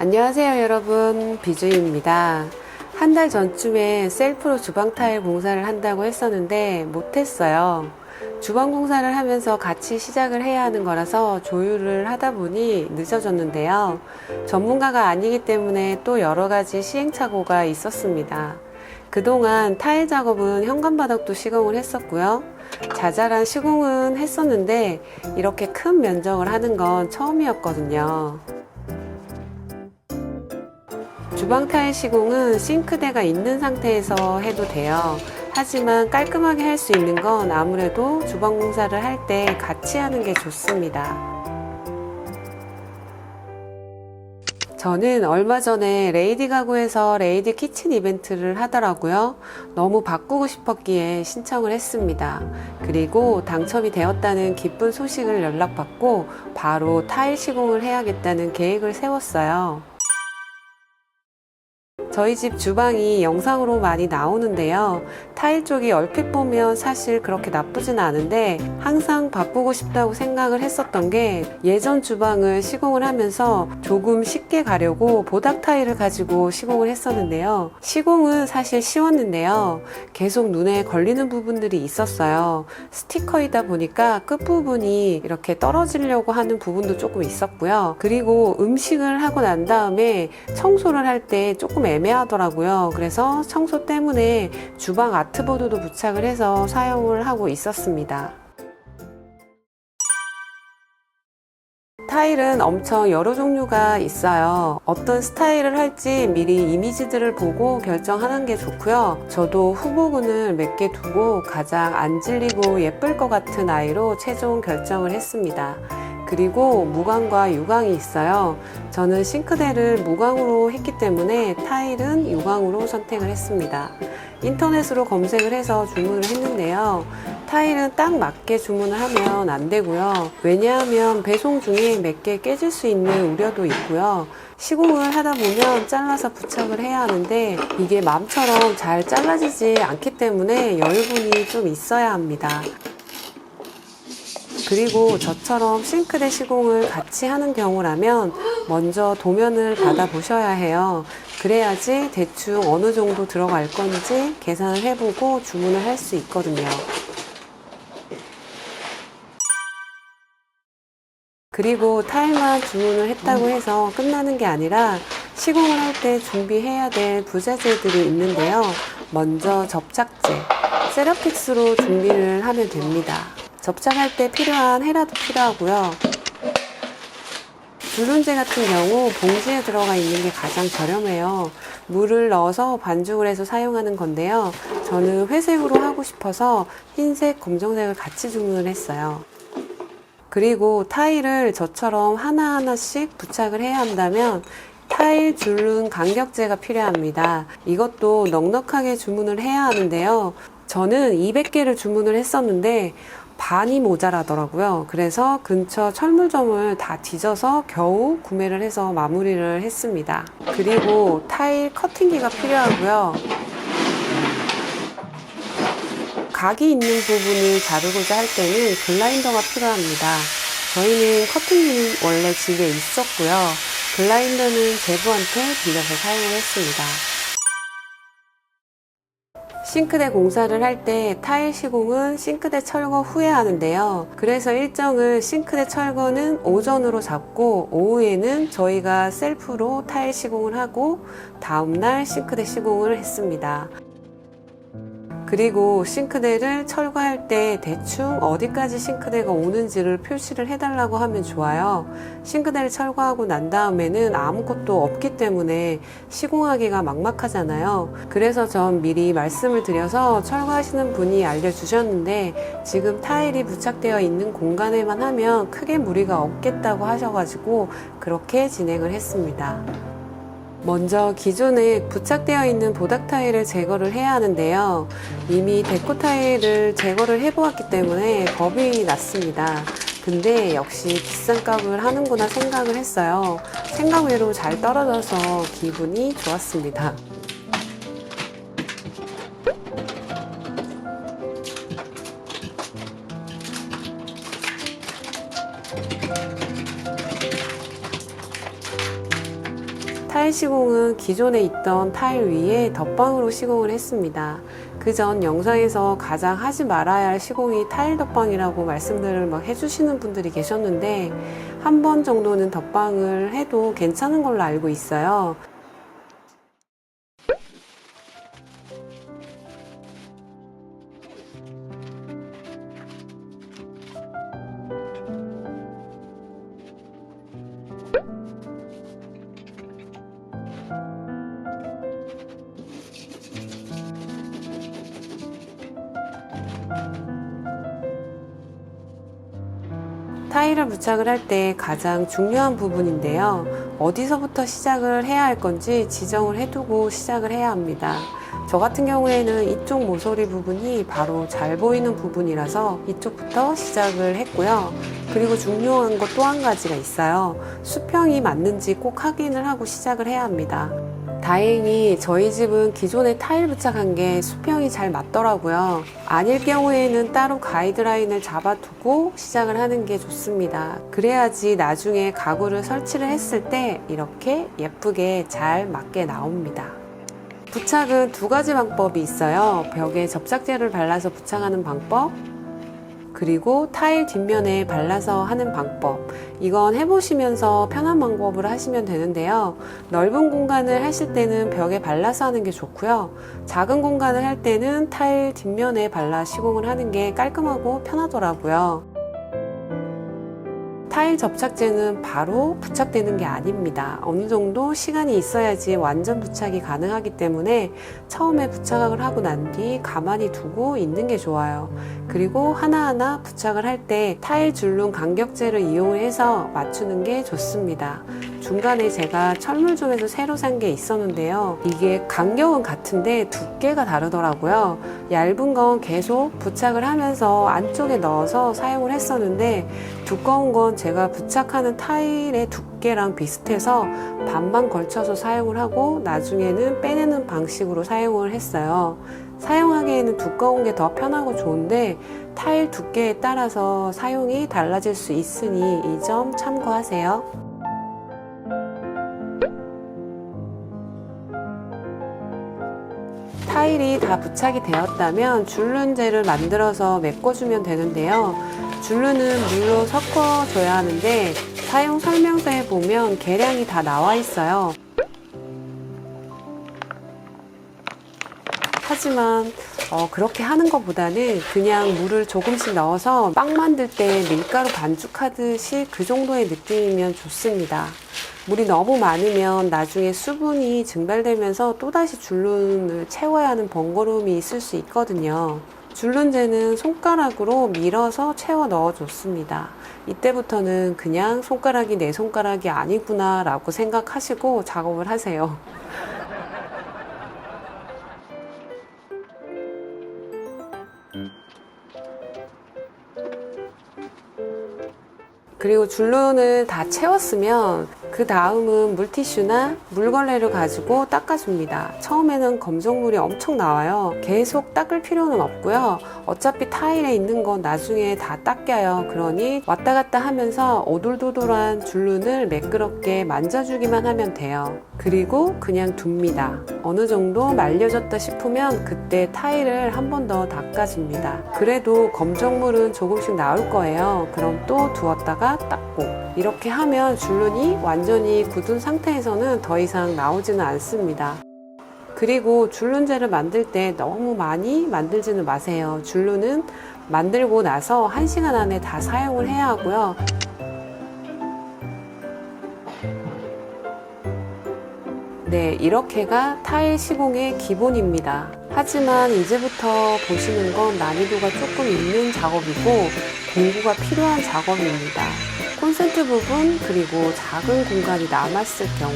안녕하세요 여러분, 비주입니다. 한 달 전쯤에 셀프로 주방 타일 공사를 한다고 했었는데 못했어요. 주방 공사를 하면서 같이 시작을 해야 하는 거라서 조율을 하다 보니 늦어졌는데요. 전문가가 아니기 때문에 또 여러 가지 시행착오가 있었습니다. 그동안 타일 작업은 현관바닥도 시공을 했었고요. 자잘한 시공은 했었는데 이렇게 큰 면적을 하는 건 처음이었거든요. 주방 타일 시공은 싱크대가 있는 상태에서 해도 돼요. 하지만 깔끔하게 할 수 있는 건 아무래도 주방 공사를 할 때 같이 하는 게 좋습니다. 저는 얼마 전에 레이디 가구에서 레이디 키친 이벤트를 하더라고요. 너무 바꾸고 싶었기에 신청을 했습니다. 그리고 당첨이 되었다는 기쁜 소식을 연락받고 바로 타일 시공을 해야겠다는 계획을 세웠어요. 저희 집 주방이 영상으로 많이 나오는데요. 타일 쪽이 얼핏 보면 사실 그렇게 나쁘진 않은데 항상 바꾸고 싶다고 생각을 했었던 게 예전 주방을 시공을 하면서 조금 쉽게 가려고 보닥 타일을 가지고 시공을 했었는데요. 시공은 사실 쉬웠는데요. 계속 눈에 걸리는 부분들이 있었어요. 스티커이다 보니까 끝부분이 이렇게 떨어지려고 하는 부분도 조금 있었고요. 그리고 음식을 하고 난 다음에 청소를 할 때 조금 애매하더라고요. 그래서 청소 때문에 주방 아트보드도 부착을 해서 사용을 하고 있었습니다. 타일은 엄청 여러 종류가 있어요. 어떤 스타일을 할지 미리 이미지들을 보고 결정하는 게 좋고요. 저도 후보군을 몇 개 두고 가장 안 질리고 예쁠 것 같은 아이로 최종 결정을 했습니다. 그리고 무광과 유광이 있어요. 저는 싱크대를 무광으로 했기 때문에 타일은 유광으로 선택을 했습니다. 인터넷으로 검색을 해서 주문을 했는데요. 타일은 딱 맞게 주문을 하면 안 되고요. 왜냐하면 배송 중에 몇 개 깨질 수 있는 우려도 있고요. 시공을 하다 보면 잘라서 부착을 해야 하는데 이게 마음처럼 잘 잘라지지 않기 때문에 여유분이 좀 있어야 합니다. 그리고 저처럼 싱크대 시공을 같이 하는 경우라면 먼저 도면을 받아 보셔야 해요. 그래야지 대충 어느 정도 들어갈 건지 계산을 해보고 주문을 할 수 있거든요. 그리고 타일만 주문을 했다고 해서 끝나는 게 아니라 시공을 할 때 준비해야 될 부자재들이 있는데요. 먼저 접착제, 세라픽스로 준비를 하면 됩니다. 접착할 때 필요한 헤라도 필요하고요. 줄눈제 같은 경우 봉지에 들어가 있는 게 가장 저렴해요. 물을 넣어서 반죽을 해서 사용하는 건데요. 저는 회색으로 하고 싶어서 흰색, 검정색을 같이 주문을 했어요. 그리고 타일을 저처럼 하나하나씩 부착을 해야 한다면 타일 줄눈 간격제가 필요합니다. 이것도 넉넉하게 주문을 해야 하는데요. 저는 200개를 주문을 했었는데 반이 모자라더라고요. 그래서 근처 철물점을 다 뒤져서 겨우 구매를 해서 마무리를 했습니다. 그리고 타일 커팅기가 필요하고요. 각이 있는 부분을 자르고자 할 때는 글라인더가 필요합니다. 저희는 커팅기는 원래 집에 있었고요. 글라인더는 제부한테 빌려서 사용을 했습니다. 싱크대 공사를 할 때 타일 시공은 싱크대 철거 후에 하는데요. 그래서 일정을 싱크대 철거는 오전으로 잡고 오후에는 저희가 셀프로 타일 시공을 하고 다음날 싱크대 시공을 했습니다. 그리고 싱크대를 철거할 때 대충 어디까지 싱크대가 오는지를 표시를 해달라고 하면 좋아요. 싱크대를 철거하고 난 다음에는 아무것도 없기 때문에 시공하기가 막막하잖아요. 그래서 전 미리 말씀을 드려서 철거하시는 분이 알려주셨는데 지금 타일이 부착되어 있는 공간에만 하면 크게 무리가 없겠다고 하셔가지고 그렇게 진행을 했습니다. 먼저 기존에 부착되어 있는 보닥 타일을 제거를 해야 하는데요. 이미 데코 타일을 제거를 해보았기 때문에 겁이 났습니다. 근데 역시 비싼 값을 하는구나 생각을 했어요. 생각 외로 잘 떨어져서 기분이 좋았습니다. 타일 시공은 기존에 있던 타일 위에 덧방으로 시공을 했습니다. 그 전 영상에서 가장 하지 말아야 할 시공이 타일 덧방이라고 말씀들을 막 해주시는 분들이 계셨는데, 한 번 정도는 덧방을 해도 괜찮은 걸로 알고 있어요. 타일을 부착을 할 때 가장 중요한 부분인데요. 어디서부터 시작을 해야 할 건지 지정을 해두고 시작을 해야 합니다. 저 같은 경우에는 이쪽 모서리 부분이 바로 잘 보이는 부분이라서 이쪽부터 시작을 했고요. 그리고 중요한 것 또 한 가지가 있어요. 수평이 맞는지 꼭 확인을 하고 시작을 해야 합니다. 다행히 저희 집은 기존에 타일 부착한 게 수평이 잘 맞더라고요. 아닐 경우에는 따로 가이드라인을 잡아두고 시작을 하는 게 좋습니다. 그래야지 나중에 가구를 설치를 했을 때 이렇게 예쁘게 잘 맞게 나옵니다. 부착은 두 가지 방법이 있어요. 벽에 접착제를 발라서 부착하는 방법, 그리고 타일 뒷면에 발라서 하는 방법. 이건 해보시면서 편한 방법을 하시면 되는데요. 넓은 공간을 하실 때는 벽에 발라서 하는 게 좋고요. 작은 공간을 할 때는 타일 뒷면에 발라 시공을 하는 게 깔끔하고 편하더라고요. 타일 접착제는 바로 부착되는 게 아닙니다. 어느 정도 시간이 있어야지 완전 부착이 가능하기 때문에 처음에 부착을 하고 난 뒤 가만히 두고 있는 게 좋아요. 그리고 하나하나 부착을 할 때 타일 줄눈 간격제를 이용을 해서 맞추는 게 좋습니다. 중간에 제가 철물점에서 새로 산 게 있었는데요. 이게 간격은 같은데 두께가 다르더라고요. 얇은 건 계속 부착을 하면서 안쪽에 넣어서 사용을 했었는데, 두꺼운 건 제가 부착하는 타일의 두께랑 비슷해서 반만 걸쳐서 사용을 하고 나중에는 빼내는 방식으로 사용을 했어요. 사용하기에는 두꺼운 게 더 편하고 좋은데 타일 두께에 따라서 사용이 달라질 수 있으니 이 점 참고하세요. 타일이 다 부착이 되었다면 줄눈제를 만들어서 메꿔주면 되는데요. 줄눈은 물로 섞어줘야 하는데 사용 설명서에 보면 계량이 다 나와 있어요. 하지만 그렇게 하는 것보다는 그냥 물을 조금씩 넣어서 빵 만들 때 밀가루 반죽하듯이 그 정도의 느낌이면 좋습니다. 물이 너무 많으면 나중에 수분이 증발되면서 또다시 줄눈을 채워야 하는 번거로움이 있을 수 있거든요. 줄눈제는 손가락으로 밀어서 채워 넣어줬습니다. 이때부터는 그냥 손가락이 내 손가락이 아니구나 라고 생각하시고 작업을 하세요. 그리고 줄눈을 다 채웠으면 그 다음은 물티슈나 물걸레를 가지고 닦아줍니다. 처음에는 검정물이 엄청 나와요. 계속 닦을 필요는 없고요. 어차피 타일에 있는 건 나중에 다 닦여요. 그러니 왔다 갔다 하면서 오돌도돌한 줄눈을 매끄럽게 만져주기만 하면 돼요. 그리고 그냥 둡니다. 어느 정도 말려졌다 싶으면 그때 타일을 한 번 더 닦아줍니다. 그래도 검정물은 조금씩 나올 거예요. 그럼 또 두었다가 닦고, 이렇게 하면 줄눈이 완전히 굳은 상태에서는 더 이상 나오지는 않습니다. 그리고 줄눈제를 만들 때 너무 많이 만들지는 마세요. 줄눈은 만들고 나서 1시간 안에 다 사용을 해야 하고요. 네, 이렇게가 타일 시공의 기본입니다. 하지만 이제부터 보시는 건 난이도가 조금 있는 작업이고 공부가 필요한 작업입니다. 콘센트 부분, 그리고 작은 공간이 남았을 경우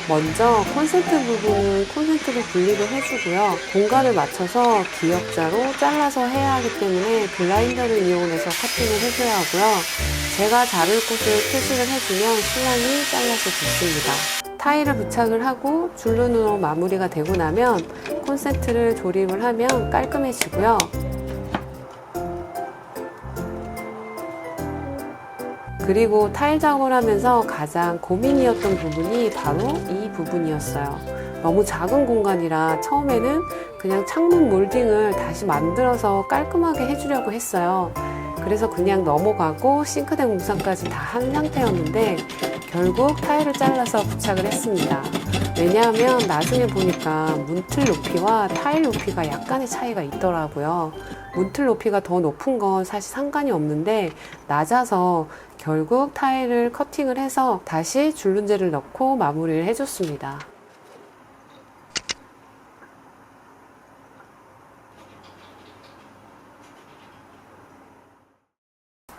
먼저 콘센트 부분은 콘센트로 분리를 해주고요. 공간을 맞춰서 기역자로 잘라서 해야 하기 때문에 블라인더를 이용해서 커팅을 해줘야 하고요. 제가 자를 곳을 표시를 해주면 신랑이 잘라서 줬습니다. 타일을 부착을 하고 줄눈으로 마무리가 되고 나면 콘센트를 조립을 하면 깔끔해지고요. 그리고 타일 작업을 하면서 가장 고민이었던 부분이 바로 이 부분이었어요. 너무 작은 공간이라 처음에는 그냥 창문 몰딩을 다시 만들어서 깔끔하게 해주려고 했어요. 그래서 그냥 넘어가고 싱크대 공사까지 다 한 상태였는데 결국 타일을 잘라서 부착을 했습니다. 왜냐하면 나중에 보니까 문틀 높이와 타일 높이가 약간의 차이가 있더라고요. 문틀 높이가 더 높은 건 사실 상관이 없는데 낮아서 결국 타일을 커팅을 해서 다시 줄눈제를 넣고 마무리를 해줬습니다.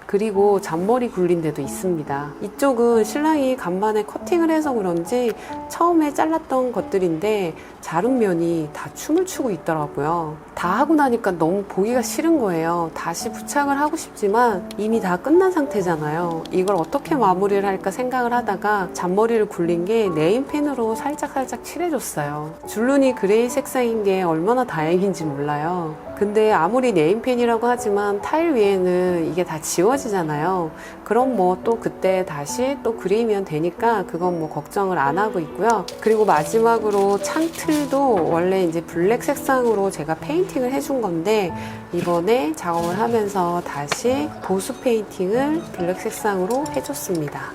그리고 잔머리 굴린 데도 있습니다. 이쪽은 신랑이 간만에 커팅을 해서 그런지 처음에 잘랐던 것들인데 자른면이 다 춤을 추고 있더라고요. 다 하고 나니까 너무 보기가 싫은 거예요. 다시 부착을 하고 싶지만 이미 다 끝난 상태잖아요. 이걸 어떻게 마무리를 할까 생각을 하다가 잔머리를 굴린 게 네임펜으로 살짝 칠해줬어요. 줄눈이 그레이 색상인 게 얼마나 다행인지 몰라요. 근데 아무리 네임펜이라고 하지만 타일 위에는 이게 다 지워지잖아요. 그럼 뭐 또 그때 다시 또 그리면 되니까 그건 뭐 걱정을 안 하고 있고요. 그리고 마지막으로 창틀도 원래 이제 블랙 색상으로 제가 페인팅을 해준 건데 이번에 작업을 하면서 다시 보수 페인팅을 블랙 색상으로 해줬습니다.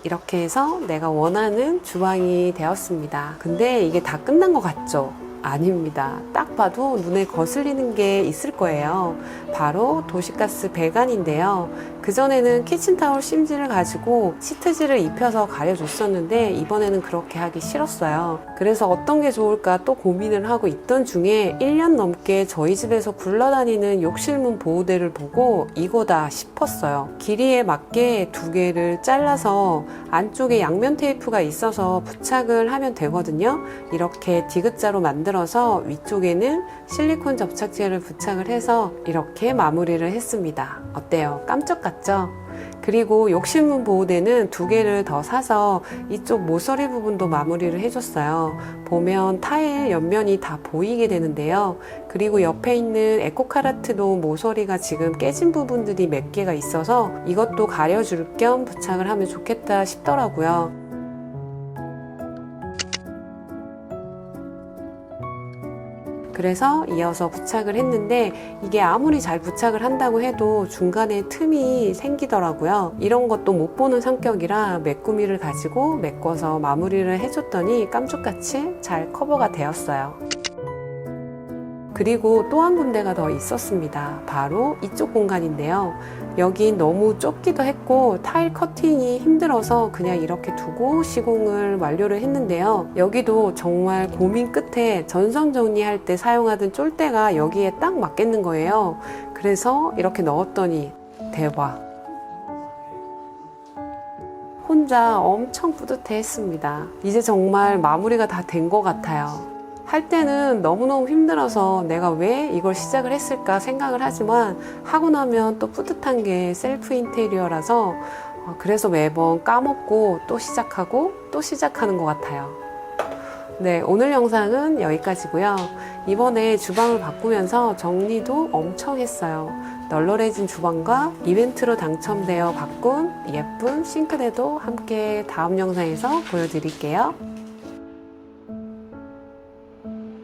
이렇게 해서 내가 원하는 주방이 되었습니다. 근데 이게 다 끝난 것 같죠? 아닙니다. 딱 봐도 눈에 거슬리는 게 있을 거예요. 바로 도시가스 배관인데요. 그전에는 키친타올 심지를 가지고 시트지를 입혀서 가려줬었는데 이번에는 그렇게 하기 싫었어요. 그래서 어떤 게 좋을까 또 고민을 하고 있던 중에 1년 넘게 저희 집에서 굴러다니는 욕실문 보호대를 보고 이거다 싶었어요. 길이에 맞게 두 개를 잘라서 안쪽에 양면 테이프가 있어서 부착을 하면 되거든요. 이렇게 디귿자로 만들어서 위쪽에는 실리콘 접착제를 부착을 해서 이렇게 마무리를 했습니다. 어때요? 깜짝 같죠? 그리고 욕실문 보호대는 두 개를 더 사서 이쪽 모서리 부분도 마무리를 해줬어요. 보면 타일 옆면이 다 보이게 되는데요. 그리고 옆에 있는 에코카라트도 모서리가 지금 깨진 부분들이 몇 개가 있어서 이것도 가려줄 겸 부착을 하면 좋겠다 싶더라고요. 그래서 이어서 부착을 했는데 이게 아무리 잘 부착을 한다고 해도 중간에 틈이 생기더라고요. 이런 것도 못 보는 성격이라 메꾸미를 가지고 메꿔서 마무리를 해줬더니 깜짝같이 잘 커버가 되었어요. 그리고 또 한 군데가 더 있었습니다. 바로 이쪽 공간인데요. 여긴 너무 좁기도 했고 타일 커팅이 힘들어서 그냥 이렇게 두고 시공을 완료를 했는데요. 여기도 정말 고민 끝에 전선 정리할 때 사용하던 쫄대가 여기에 딱 맞겠는 거예요. 그래서 이렇게 넣었더니 대박! 혼자 엄청 뿌듯해 했습니다. 이제 정말 마무리가 다 된 것 같아요. 할 때는 너무너무 힘들어서 내가 왜 이걸 시작을 했을까 생각을 하지만 하고 나면 또 뿌듯한 게 셀프 인테리어라서 그래서 매번 까먹고 또 시작하고 또 시작하는 것 같아요. 네, 오늘 영상은 여기까지고요. 이번에 주방을 바꾸면서 정리도 엄청 했어요. 널널해진 주방과 이벤트로 당첨되어 바꾼 예쁜 싱크대도 함께 다음 영상에서 보여드릴게요.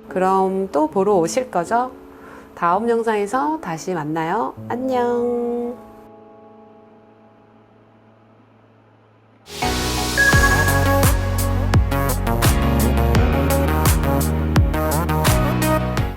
그럼 또 보러 오실 거죠? 다음 영상에서 다시 만나요. 안녕.